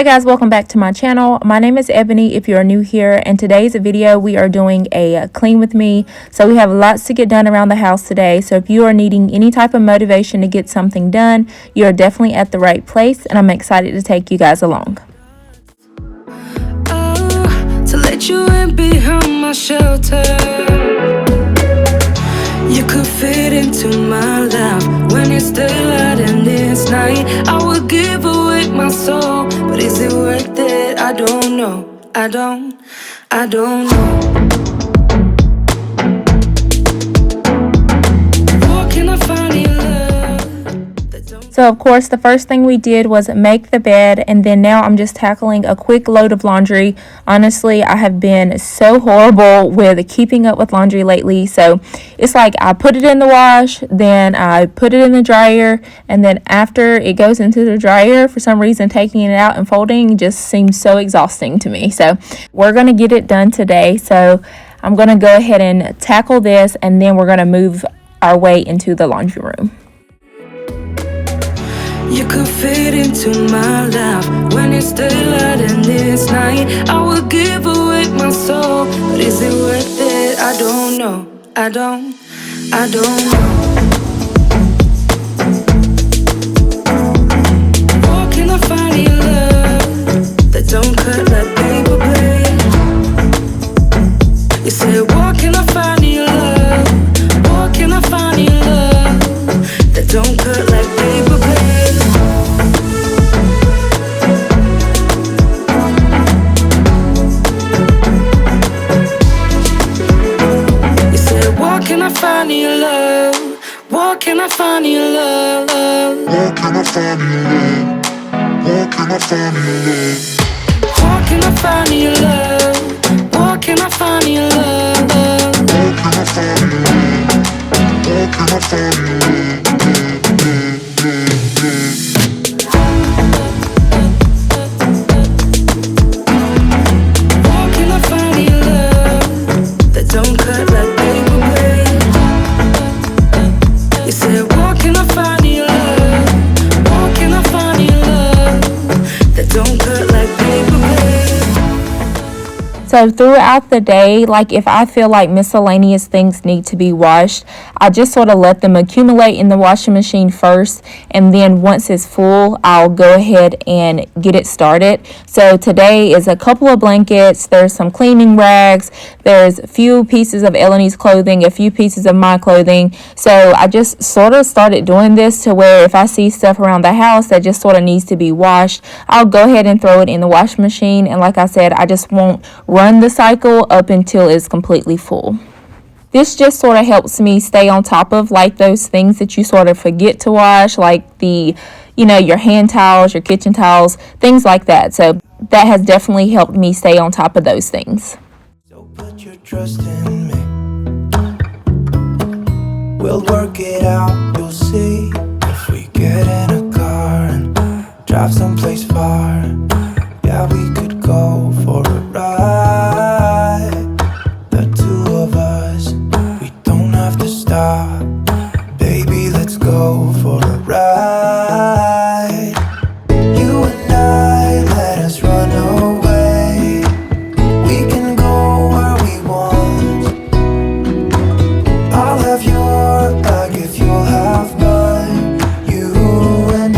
Hi guys, welcome back to my channel. My name is Ebony if you are new here, and today's video we are doing a clean with me. So we have lots to get done around the house today. So if you are needing any type of motivation to get something done, you are definitely at the right place, and I'm excited to take you guys along. To let you in behind my shelter, you could fit into my life when it's daylight and it's night. I would give away my soul, but is it worth it? I don't know. I don't know. Where can I find your love that don't... So of course the first thing we did was make the bed, and then now I'm just tackling a quick load of laundry. Honestly, I have been so horrible with keeping up with laundry lately. So it's like I put it in the wash, then I put it in the dryer, and then after it goes into the dryer, for some reason taking it out and folding just seems so exhausting to me. So we're going to get it done today. So I'm going to go ahead and tackle this, and then we're going to move our way into the laundry room. You could fit into my life when it's daylight and it's night. I would give away my soul, but is it worth it? I don't know. I don't know. Where can I find your love that don't cut like paper blade? You said, where can I find your love? Where can I find your love that don't cut like paper blade? Can I find your love? Where can I find your love? Where can I find your love? Where can I find your love? Where can I find your love? Where can I find your love? Where can I find your love? Where can I find your love? Where can I find your love that don't cut like paper blade? You said, where can I find your love? Where can I find your love that don't cut like paper blade? So throughout the day, like if I feel like miscellaneous things need to be washed, I just sort of let them accumulate in the washing machine first, and then once it's full, I'll go ahead and get it started. So today is a couple of blankets, there's some cleaning rags, there's a few pieces of Eleni's clothing, a few pieces of my clothing. So I just sort of started doing this to where if I see stuff around the house that just sort of needs to be washed, I'll go ahead and throw it in the washing machine. And like I said, I just won't run the cycle up until it's completely full. This just sort of helps me stay on top of like those things that you sort of forget to wash, like the, your hand towels, your kitchen towels, things like that. So that has definitely helped me stay on top of those things. So put your trust in me. We'll work it out, you'll see. If we get in a car and drive someplace far, yeah, we could go for a ride. The two of us, we don't have to stop. Baby, let's go for a ride. You and I, let us run away. We can go where we want. I'll have your bag if you'll have mine. You and I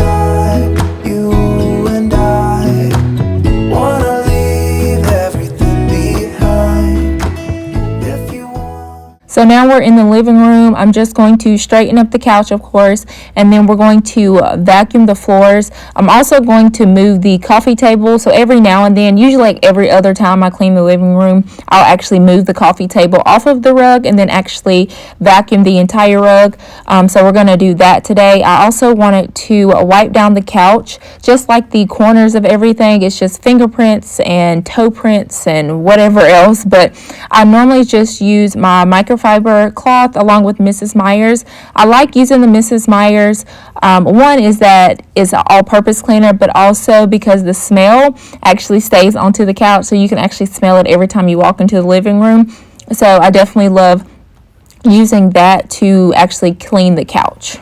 wanna leave everything behind. If you want. So now we're in the living room. I'm just going to straighten up the couch, of course, and then we're going to vacuum the floors. I'm also going to move the coffee table. So every now and then, usually like every other time I clean the living room, I'll actually move the coffee table off of the rug and then actually vacuum the entire rug. So we're going to do that today. I also wanted to wipe down the couch, just like the corners of everything. It's just fingerprints and toe prints and whatever else, but I normally just use my microfiber cloth along with Mrs. Meyer's. I like using the Mrs. Meyer's. One is that it's an all-purpose cleaner, but also because the smell actually stays onto the couch, so you can actually smell it every time you walk into the living room. So I definitely love using that to actually clean the couch.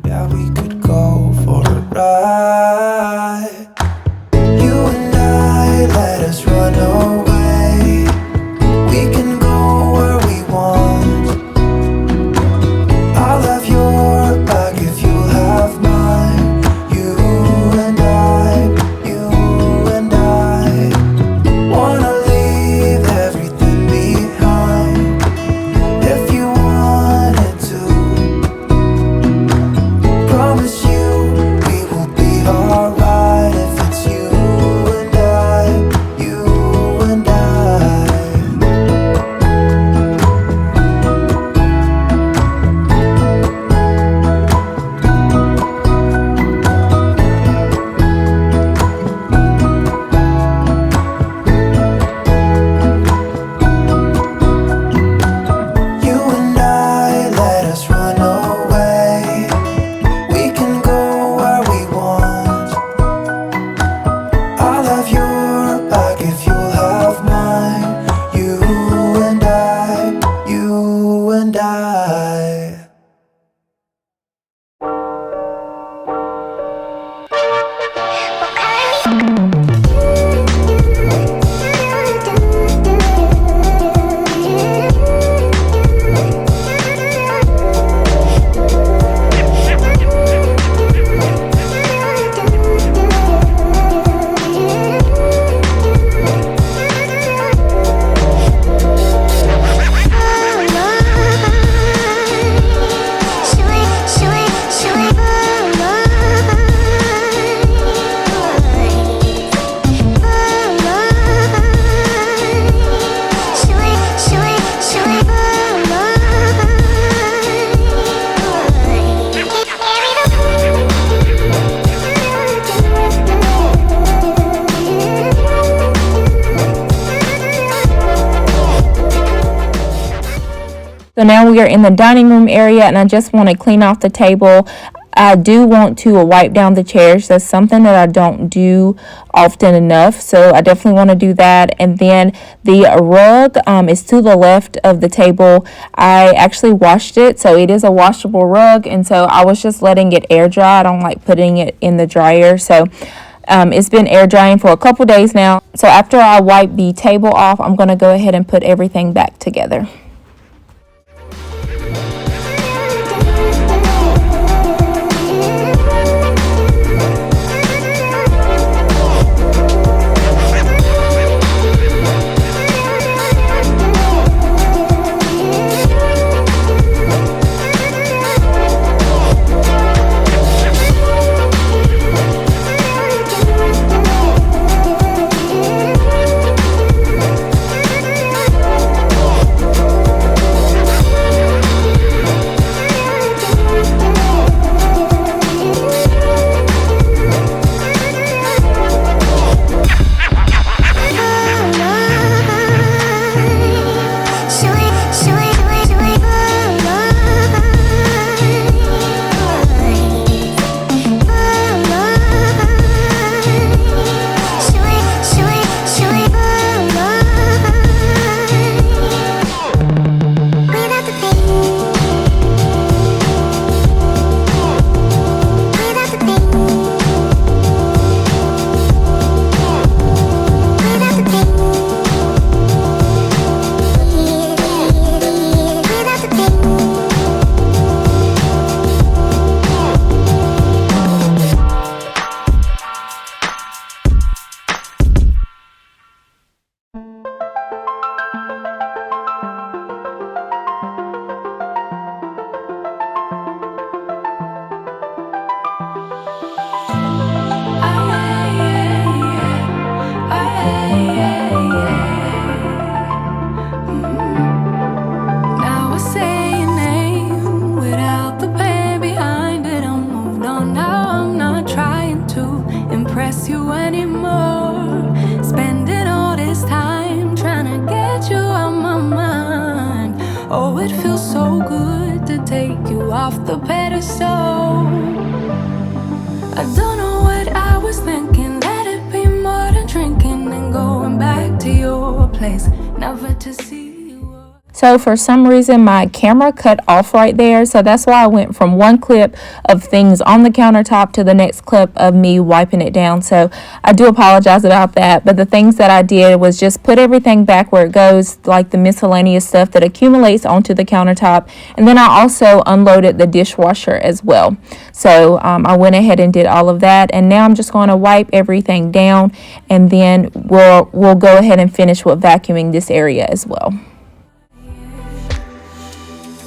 Yeah, we could go for a ride. let us run away. We can go where we want. I'll have your back if you'll have mine. You and I wanna leave everything behind. If you wanted to, promise you we will be alright. If it's you and I. You and I, let us run away. We can go where we want. I'll have your back if you'll have mine. You and I. So now we are in the dining room area, and I just want to clean off the table. I do want to wipe down the chairs. That's something that I don't do often enough, so I definitely want to do that. And then the rug is to the left of the table. I actually washed it, so it is a washable rug, and so I was just letting it air dry. I don't like putting it in the dryer, so it's been air drying for a couple days now. So after I wipe the table off, I'm going to go ahead and put everything back together. off the pedestal. I don't know what I was thinking. Let it be more than drinking and going back to your place, never to see you. So for some reason my camera cut off right there, so that's why I went from one clip of things on the countertop to the next clip of me wiping it down. So I do apologize about that, but the things that I did was just put everything back where it goes, like the miscellaneous stuff that accumulates onto the countertop, and then I also unloaded the dishwasher as well. So I went ahead and did all of that, and now I'm just going to wipe everything down, and then we'll go ahead and finish with vacuuming this area as well.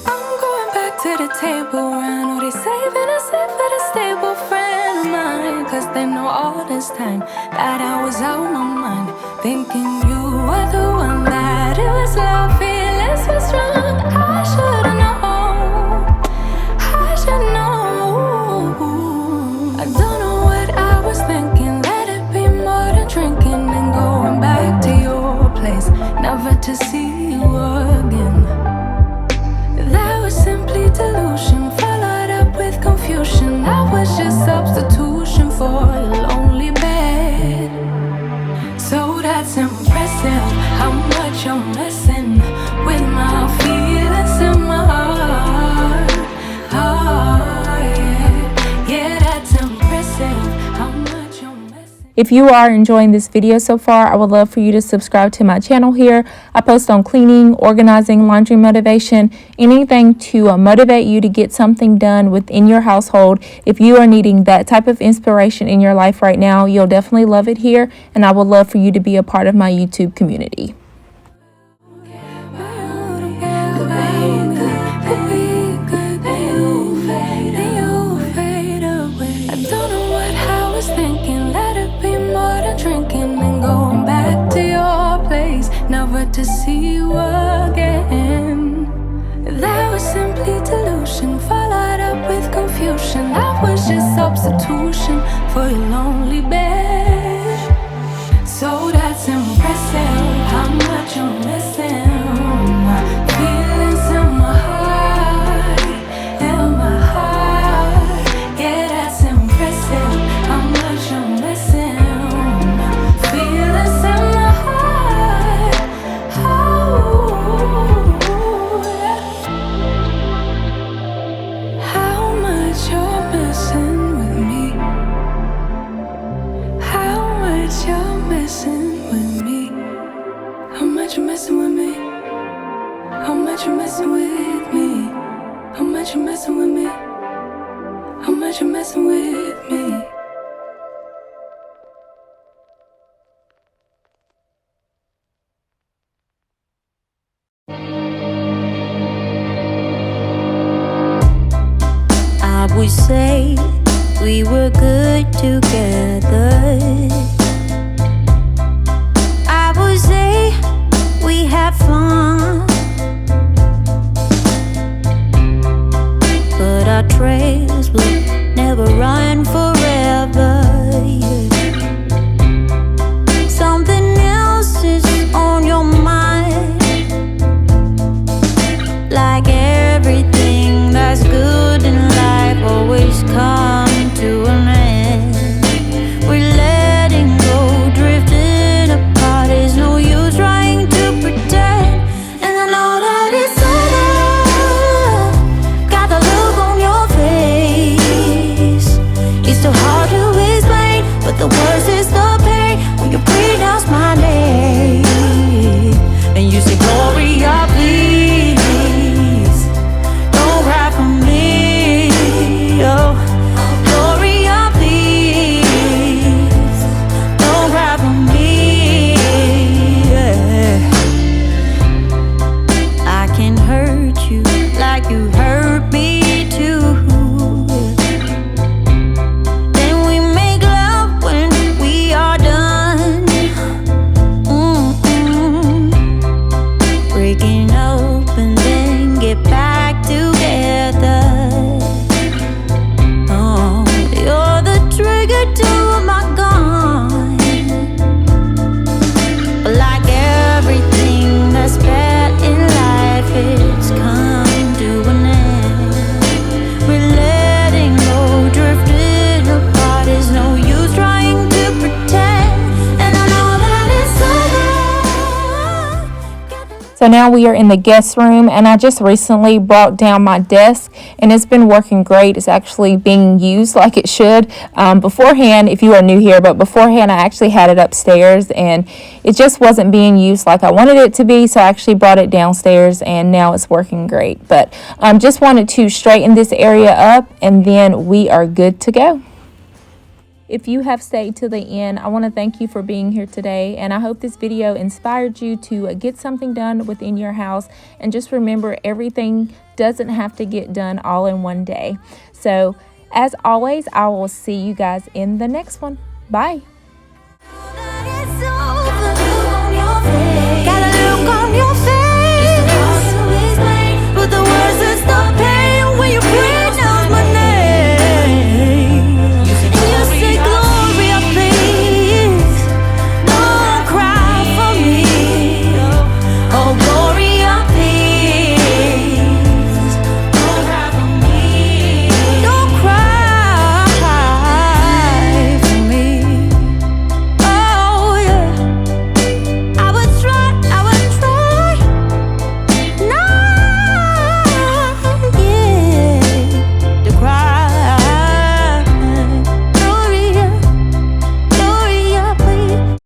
I'm going back to the table. I know they saving us up for the stable friend of mine. Cause they know all this time that I was out my mind, thinking you were the one, that it was love, feelings were strong. I should've known, I should know. I don't know what I was thinking. Let it be more than drinking and going back to your place, never to see you again. That was simply delusion, followed up with confusion. That was just substitution for a lonely bed. So that's impressive, how much you're messing with my feelings in my heart. Oh, yeah, yeah, that's impressive, how much you're messing. If you are enjoying this video so far, I would love for you to subscribe to my channel here. I post on cleaning, organizing, laundry motivation, anything to motivate you to get something done within your household. If you are needing that type of inspiration in your life right now, you'll definitely love it here, and I would love for you to be a part of my YouTube community. Never to see you again. That was simply delusion, followed up with confusion. That was just substitution for your lonely bed. So that's impressive, how much you're missing. Feelings in my heart, in my heart. Yeah, that's impressive, how much you're missing. Feelings in my heart. You're messing with me. I would say we were good together. I would say we had fun, but our trails will never run forever. Something else is on your mind, like everything that's good in life always comes to an end. We're letting So now we are in the guest room, and I just recently brought down my desk, and it's been working great. It's actually being used like it should. Beforehand, if you are new here, but beforehand I actually had it upstairs, and it just wasn't being used like I wanted it to be, so I actually brought it downstairs, and now it's working great. But just wanted to straighten this area up, and then we are good to go. If you have stayed to the end, I want to thank you for being here today, and I hope this video inspired you to get something done within your house. And just remember, everything doesn't have to get done all in one day. So as always, I will see you guys in the next one. Bye.